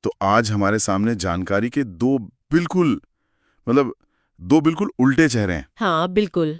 तो आज हमारे सामने जानकारी के बिल्कुल मतलब दो बिल्कुल उल्टे चेहरे हैं। हाँ बिल्कुल।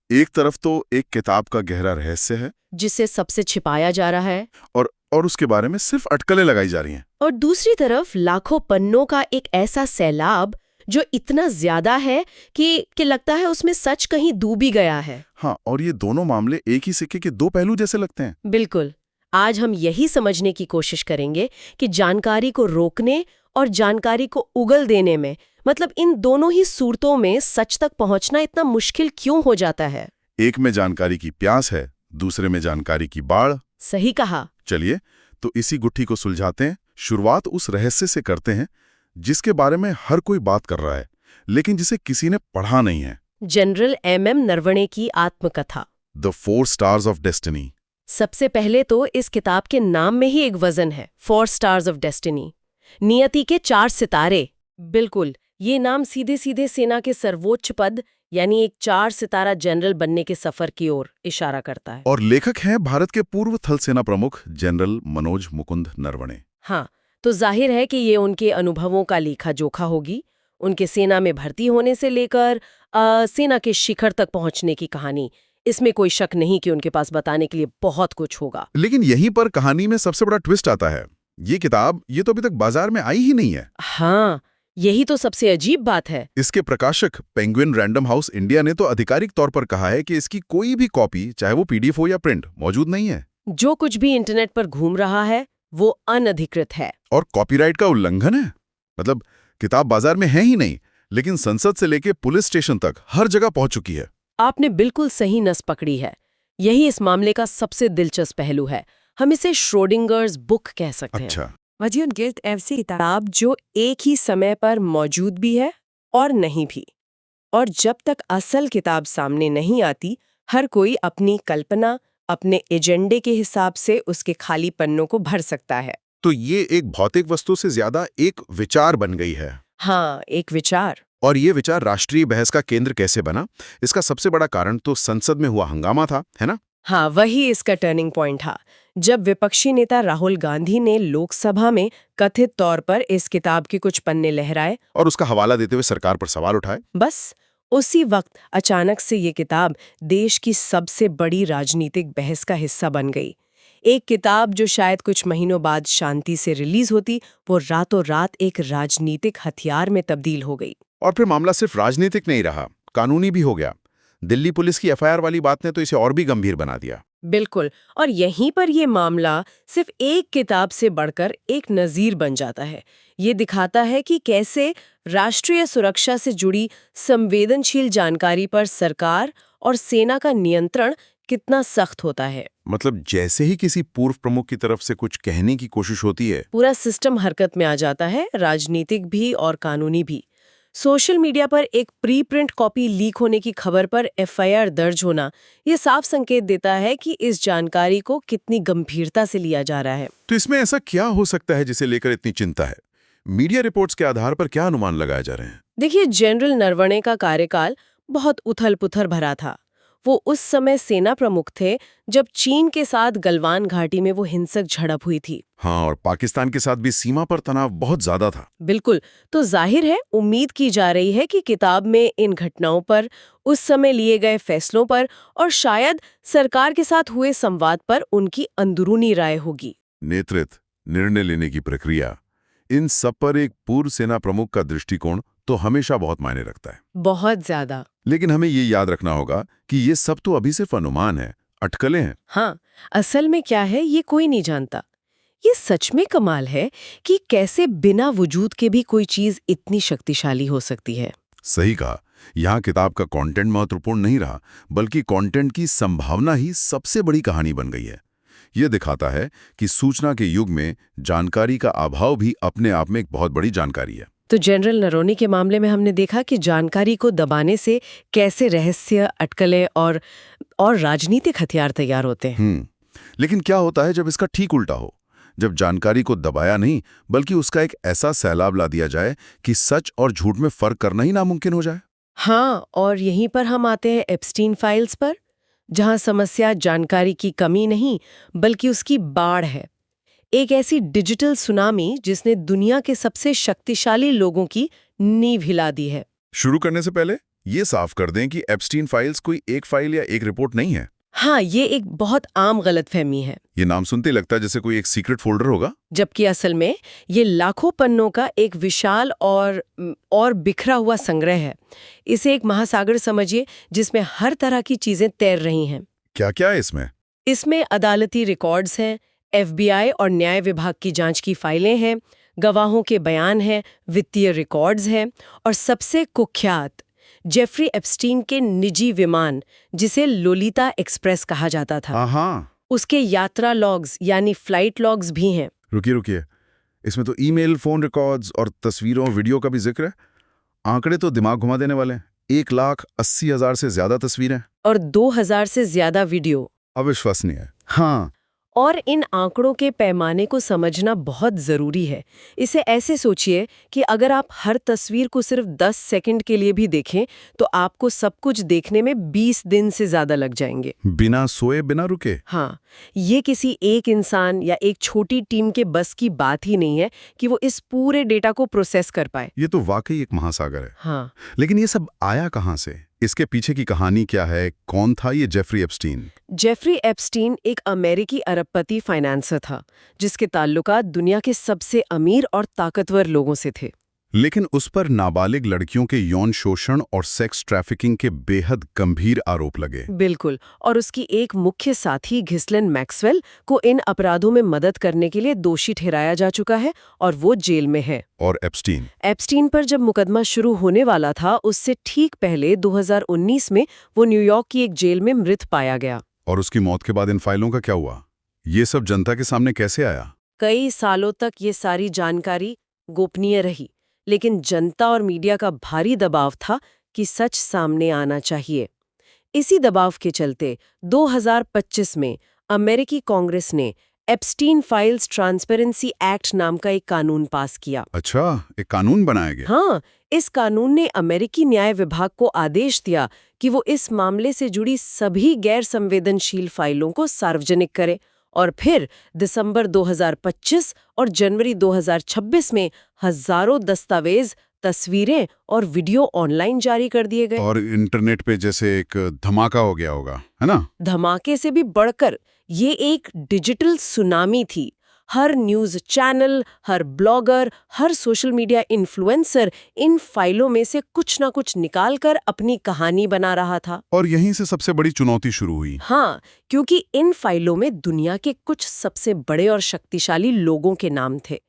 एक तरफ तो एक किताब का गहरा रहस्य है जिसे सबसे छिपाया जा रहा है। और उसके बारे में सिर्फ अटकलें लगाई जा रही हैं। और दूसरी तरफ लाखों पन्नों का एक ऐसा सैलाब जो इतना ज्यादा है कि लगता है उसमें सच कहीं डूब ही गया है। हाँ, और ये दोनों मामले एक ही सिक्के के दो पहलू जैसे लगते हैं। बिल्कुल। आज हम यही समझने की कोशिश करेंगे कि जानकारी को रोकने और जानकारी को उगल देने में, मतलब इन दोनों ही सूरतों में सच तक पहुंचना इतना मुश्किल क्यों हो जाता है। एक में जानकारी की प्यास है, दूसरे में जानकारी की बाढ़। सही कहा। चलिए तो इसी गुत्थी को सुलझाते हैं। शुरुआत उस रहस्य से करते हैं जिसके बारे में हर कोई बात कर रहा है, लेकिन जिसे किसी ने पढ़ा नहीं है। जनरल MM नरवणे की आत्मकथा, द 4 स्टार्स ऑफ डेस्टिनी। सबसे पहले तो इस किताब के नाम में ही एक वजन है, 4 स्टार्स ऑफ डेस्टिनी, नियति के 4 सितारे। बिल्कुल, ये नाम सीधे सीधे सेना के सर्वोच्च पद यानी एक 4 सितारा जनरल बनने के सफर की ओर इशारा करता है। और लेखक हैं भारत के पूर्व थल सेना प्रमुख जनरल मनोज मुकुंद नरवणे। हाँ, तो जाहिर है कि ये उनके अनुभवों का लेखा जोखा होगी, उनके सेना में भर्ती होने से लेकर सेना के शिखर तक पहुंचने की कहानी। इसमें कोई शक नहीं कि उनके पास बताने के लिए बहुत कुछ होगा। लेकिन यहीं पर कहानी में सबसे बड़ा ट्विस्ट आता है। ये किताब तो अभी तक बाजार में आई ही नहीं है। हाँ, यही तो सबसे अजीब बात है। इसके प्रकाशक पेंगुइन रैंडम हाउस इंडिया ने तो आधिकारिक तौर पर कहा है कि इसकी कोई भी कॉपी, चाहे वो PDF हो या प्रिंट, मौजूद नहीं है। जो कुछ भी इंटरनेट पर घूम रहा है वो अनधिकृत है। और कॉपीराइट का उल्लंघन है। मतलब किताब बाजार में है ही नहीं, लेकिन संसद से लेके पुलिस स्टेशन तक हर जगह पहुंच चुकी है। आपने बिल्कुल सही नस पकड़ी है। यही इस मामले का सबसे दिलचस्प पहलू है। हम इसे श्रोडिंगर्स बुक कह सकते हैं। अच्छा। वजीर गिल्ट ऐसी किताब जो एक ही समय पर मौजूद भी है और नहीं भी। और जब तक असल किताब सामने नहीं आती, हर कोई अपनी कल्पना, अपने एजेंडे के हिसाब से उसके खाली पन्नों को भर सकता है। तो ये एक भौतिक वस्तु से ज्यादा एक विचार बन गई है। हाँ, एक विचार। और ये विचार राष्ट्रीय बहस का केंद्र कैसे बना, इसका सबसे बड़ा कारण तो संसद में हुआ हंगामा था, है ना? हाँ, वही इसका टर्निंग पॉइंट था। जब विपक्षी नेता राहुल गांधी ने लोकसभा में कथित तौर पर इस किताब के कुछ पन्ने लहराए और उसका हवाला देते हुए सरकार पर सवाल उठाए। बस उसी वक्त अचानक से ये किताब देश की सबसे बड़ी राजनीतिक बहस का हिस्सा बन गई। एक किताब जो शायद कुछ महीनों बाद शांति से रिलीज होती, वो रातों रात एक राजनीतिक हथियार में तब्दील हो गई। और फिर मामला सिर्फ राजनीतिक नहीं रहा, कानूनी भी हो गया। दिल्ली पुलिस की FIR वाली बात ने तो इसे और भी गंभीर बना दिया। बिल्कुल, और यहीं पर ये मामला सिर्फ एक किताब से बढ़कर एक नज़ीर बन जाता है। ये दिखाता है कि कैसे राष्ट्रीय सुरक्षा से जुड़ी संवेदनशील जानकारी पर सरकार और सेना का नियंत्रण कितना सख्त होता है। मतलब जैसे ही किसी पूर्व प्रमुख की तरफ से कुछ कहने की कोशिश होती है, पूरा सिस्टम हरकत में आ जाता है, राजनीतिक भी और कानूनी भी। सोशल मीडिया पर एक प्री प्रिंट कॉपी लीक होने की खबर पर FIR दर्ज होना, ये साफ संकेत देता है कि इस जानकारी को कितनी गंभीरता से लिया जा रहा है। तो इसमें ऐसा क्या हो सकता है जिसे लेकर इतनी चिंता है? मीडिया रिपोर्ट्स के आधार पर क्या अनुमान लगाए जा रहे हैं? देखिए, जनरल नरवणे का कार्यकाल बहुत उथल-पुथल भरा था। वो उस समय सेना प्रमुख थे जब चीन के साथ गलवान घाटी में वो हिंसक झड़प हुई थी। हाँ, और पाकिस्तान के साथ भी सीमा पर तनाव बहुत ज्यादा था। बिल्कुल, तो जाहिर है उम्मीद की जा रही है कि किताब में इन घटनाओं पर, उस समय लिए गए फैसलों पर और शायद सरकार के साथ हुए संवाद पर उनकी अंदरूनी राय होगी। नेतृत्व, निर्णय लेने की प्रक्रिया, इन सब पर एक पूर्व सेना प्रमुख का दृष्टिकोण तो हमेशा बहुत मायने रखता है। बहुत ज्यादा। लेकिन हमें ये याद रखना होगा कि ये सब तो अभी सिर्फ अनुमान है, अटकलें हैं। हाँ, असल में क्या है ये कोई नहीं जानता। ये सच में कमाल है कि कैसे बिना वजूद के भी कोई चीज इतनी शक्तिशाली हो सकती है। सही कहा। यहाँ किताब का कंटेंट महत्वपूर्ण नहीं रहा, बल्कि कंटेंट की संभावना ही सबसे बड़ी कहानी बन गई है। ये दिखाता है कि सूचना के युग में जानकारी का अभाव भी अपने आप में एक बहुत बड़ी जानकारी है। तो जनरल नरवणे के मामले में हमने देखा कि जानकारी को दबाने से कैसे रहस्य, अटकलें और राजनीतिक हथियार तैयार होते हैं। लेकिन क्या होता है जब इसका ठीक उल्टा हो? जब जानकारी को दबाया नहीं, बल्कि उसका एक ऐसा सैलाब ला दिया जाए कि सच और झूठ में फर्क करना ही नामुमकिन हो जाए। हाँ, और यहीं पर हम आते हैं एप्स्टीन फाइल्स पर, जहां समस्या जानकारी की कमी नहीं बल्कि उसकी बाढ़ है। एक ऐसी डिजिटल सुनामी जिसने दुनिया के सबसे शक्तिशाली लोगों की नींव हिला दी है। शुरू करने से पहले ये साफ कर दें कि एप्स्टीन फाइल्स कोई एक फाइल या एक रिपोर्ट नहीं है। हाँ, ये एक बहुत आम गलतफहमी है। ये नाम सुनते ही लगता है जैसे कोई एक सीक्रेट फोल्डर होगा। जबकि असल में ये लाखों पन्नों का एक विशाल और बिखरा हुआ संग्रह है। इसे एक महासागर समझिए जिसमें हर तरह की चीजें तैर रही हैं। क्या क्या है इसमें? इसमें अदालती रिकॉर्ड्स हैं, FBI और न्याय विभाग की जांच की फाइलें हैं, गवाहों के बयान हैं, वित्तीय रिकॉर्ड्स हैं और सबसे कुख्यात जेफरी एप्स्टीन के निजी विमान जिसे लोलिता एक्सप्रेस कहा जाता था, हाँ, उसके यात्रा लॉग्स यानी फ्लाइट लॉग्स भी हैं। रुकिए, इसमें तो ईमेल, फोन रिकॉर्ड्स और तस्वीरों, वीडियो का भी जिक्र है। आंकड़े तो दिमाग घुमा देने वाले हैं। 1,80,000 से ज्यादा तस्वीरें और 2000 से ज्यादा वीडियो। अविश्वसनीय है। हाँ, और इन आंकड़ों के पैमाने को समझना बहुत जरूरी है। इसे ऐसे सोचिए कि अगर आप हर तस्वीर को सिर्फ 10 सेकंड के लिए भी देखें तो आपको सब कुछ देखने में 20 दिन से ज्यादा लग जाएंगे, बिना सोए बिना रुके। हाँ, ये किसी एक इंसान या एक छोटी टीम के बस की बात ही नहीं है कि वो इस पूरे डेटा को प्रोसेस कर पाए। ये तो वाकई एक महासागर है। हाँ, लेकिन ये सब आया कहाँ से? इसके पीछे की कहानी क्या है? कौन था ये जेफरी एप्स्टीन? जेफरी एप्स्टीन एक अमेरिकी अरबपति फाइनेंसर था जिसके ताल्लुकात दुनिया के सबसे अमीर और ताकतवर लोगों से थे। लेकिन उस पर नाबालिग लड़कियों के यौन शोषण और सेक्स ट्रैफिकिंग के बेहद गंभीर आरोप लगे। बिल्कुल, और उसकी एक मुख्य साथी घिस्लन मैक्सवेल को इन अपराधों में मदद करने के लिए दोषी ठहराया जा चुका है और वो जेल में है। और एप्स्टीन पर जब मुकदमा शुरू होने वाला था उससे ठीक पहले 2019 में वो न्यूयॉर्क की एक जेल में मृत पाया गया। और उसकी मौत के बाद इन फाइलों का क्या हुआ? ये सब जनता के सामने कैसे आया? कई सालों तक ये सारी जानकारी गोपनीय रही, लेकिन जनता और मीडिया का भारी दबाव था कि सच सामने आना चाहिए। इसी दबाव के चलते 2025 में अमेरिकी कांग्रेस ने एप्स्टीन फाइल्स ट्रांसपेरेंसी एक्ट नाम का एक कानून पास किया। अच्छा, एक कानून बनाया गया? हाँ, इस कानून ने अमेरिकी न्याय विभाग को आदेश दिया कि वो इस मामले से जुड़ी सभी गैर संवेदनशील फाइलों को सार्वजनिक करे और फिर दिसंबर 2025 और जनवरी 2026 में हजारों दस्तावेज, तस्वीरें और वीडियो ऑनलाइन जारी कर दिए गए। और इंटरनेट पे जैसे एक धमाका हो गया होगा, है ना? धमाके से भी बढ़कर ये एक डिजिटल सुनामी थी। हर न्यूज़ चैनल, हर ब्लॉगर, हर सोशल मीडिया इन्फ्लुएंसर इन फाइलों में से कुछ ना कुछ निकालकर अपनी कहानी बना रहा था। और यहीं से सबसे बड़ी चुनौती शुरू हुई। हाँ, क्योंकि इन फाइलों में दुनिया के कुछ सबसे बड़े और शक्तिशाली लोगों के नाम थे।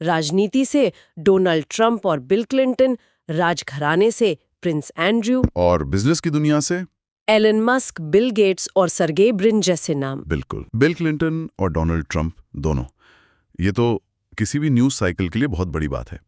राजनीति से डोनाल्ड ट्रंप और बिल क्लिंटन, राजघराने से प्रिंस एंड्रयू, और बिजनेस की दुनिया से एलन मस्क, बिल गेट्स और सर्गेई ब्रिन जैसे नाम। बिल्कुल, बिल क्लिंटन और डोनाल्ड ट्रंप दोनों। ये तो किसी भी न्यूज़ साइकिल के लिए बहुत बड़ी बात है।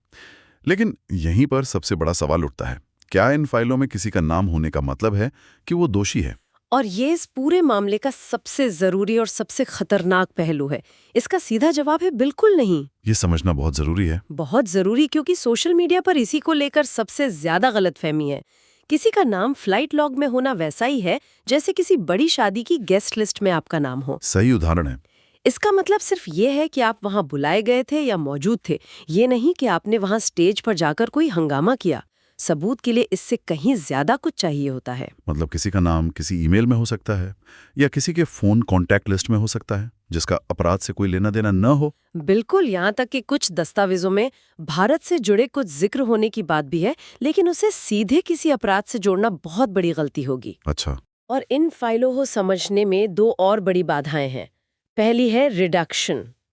लेकिन यहीं पर सबसे बड़ा सवाल उठता है, क्या इन फाइलों में किसी का नाम होने का मतलब है कि वो दोषी है? और ये इस पूरे मामले का सबसे जरूरी और सबसे खतरनाक पहलू है। इसका सीधा जवाब है बिल्कुल नहीं। ये समझना बहुत जरूरी है। बहुत जरूरी, क्योंकि सोशल मीडिया पर इसी को लेकर सबसे ज्यादा गलतफहमी है। किसी का नाम फ्लाइट लॉग में होना वैसा ही है जैसे किसी बड़ी शादी की गेस्ट लिस्ट में आपका नाम हो। सही उदाहरण है। इसका मतलब सिर्फ ये है कि आप वहां बुलाए गए थे या मौजूद थे, ये नहीं कि आपने वहां स्टेज पर जाकर कोई हंगामा किया। सबूत के लिए इससे कहीं ज्यादा कुछ चाहिए होता है। मतलब किसी का नाम किसी ईमेल में हो सकता है या किसी के फोन कॉन्टैक्ट लिस्ट में हो सकता है जिसका अपराध से कोई लेना देना न हो। बिल्कुल, यहाँ तक कि कुछ दस्तावेजों में भारत से जुड़े कुछ जिक्र होने की बात भी है, लेकिन उसे सीधे किसी अपराध से जोड़ना बहुत बड़ी गलती होगी। अच्छा। और इन फाइलों को समझने में दो और बड़ी बाधाएं हैं। पहली है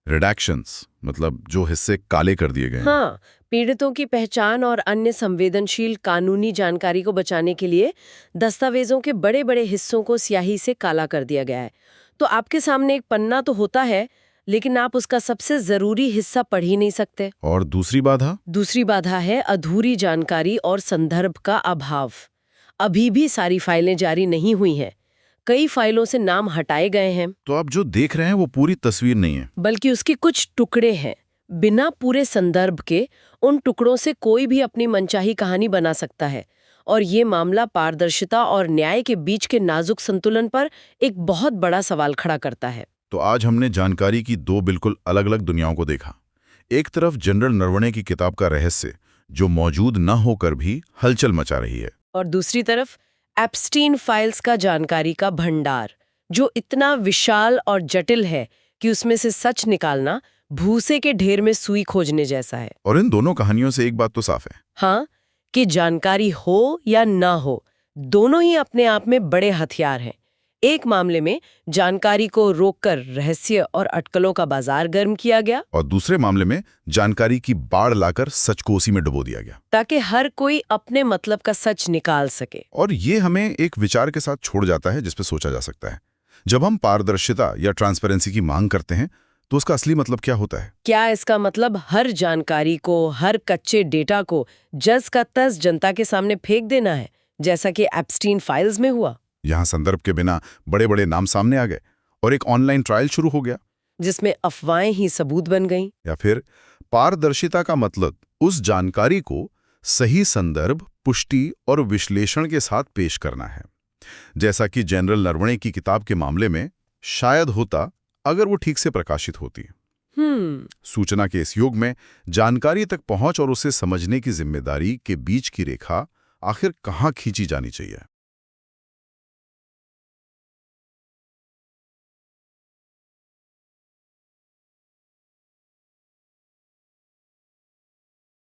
रिडैक्शंस, मतलब जो हिस्से काले कर दिए गए हैं। हाँ, पीड़ितों की पहचान और अन्य संवेदनशील कानूनी जानकारी को बचाने के लिए दस्तावेजों के बड़े बड़े हिस्सों को स्याही से काला कर दिया गया है। तो आपके सामने एक पन्ना तो होता है, लेकिन आप उसका सबसे जरूरी हिस्सा पढ़ ही नहीं सकते। और दूसरी बाधा है अधूरी जानकारी और संदर्भ का अभाव। अभी भी सारी फाइलें जारी नहीं हुई हैं। कई फाइलों से नाम हटाए गए हैं। तो आप जो देख रहे हैं वो पूरी तस्वीर नहीं है, बल्कि उसके कुछ टुकड़े हैं। बिना पूरे संदर्भ के उन टुकड़ों से कोई भी अपनी मनचाही कहानी बना सकता है। और ये मामला पारदर्शिता और न्याय के बीच के नाजुक संतुलन पर एक बहुत बड़ा सवाल खड़ा करता है। तो आज हमने जानकारी की दो बिल्कुल अलग-अलग दुनियाओं को देखा। एक तरफ जनरल नरवणे की किताब का रहस्य, जो मौजूद न होकर भी हलचल मचा रही है, और दूसरी तरफ एप्स्टीन फाइल्स का जानकारी का भंडार, जो इतना विशाल और जटिल है कि उसमें से सच निकालना भूसे के ढेर में सुई खोजने जैसा है। और इन दोनों कहानियों से एक बात तो साफ है। हाँ, कि जानकारी हो या ना हो, दोनों ही अपने आप में बड़े हथियार हैं। एक मामले में जानकारी को रोककर रहस्य और अटकलों का बाजार गर्म किया गया, और दूसरे मामले में जानकारी की बाढ़ लाकर सच को उसी में डुबो दिया गया। ताकि हर कोई अपने मतलब का सच निकाल सके। और ये हमें एक विचार के साथ छोड़ जाता है जिस पे सोचा जा सकता है। जब हम पारदर्शिता या ट्रांसपेरेंसी की मांग करते हैं तो उसका असली मतलब क्या होता है? क्या इसका मतलब हर जानकारी को, हर कच्चे डेटा को जस का तस जनता के सामने फेंक देना है, जैसा कि एप्स्टीन फाइल्स में हुआ, यहाँ संदर्भ के बिना बड़े-बड़े नाम सामने आ गए और एक ऑनलाइन ट्रायल शुरू हो गया? जिसमें अफवाहें ही सबूत बन गईं? या फिर पारदर्शिता का मतलब उस जानकारी को सही संदर्भ, पुष्टि और विश्लेषण के साथ पेश करना है, जैसा कि जनरल नरवणे की किताब के मामले में शायद होता अगर वो ठीक से प्रकाशित होती। सूचना के इस युग में जानकारी तक पहुंच और उसे समझने की जिम्मेदारी के बीच की रेखा आखिर कहाँ खींची जानी चाहिए?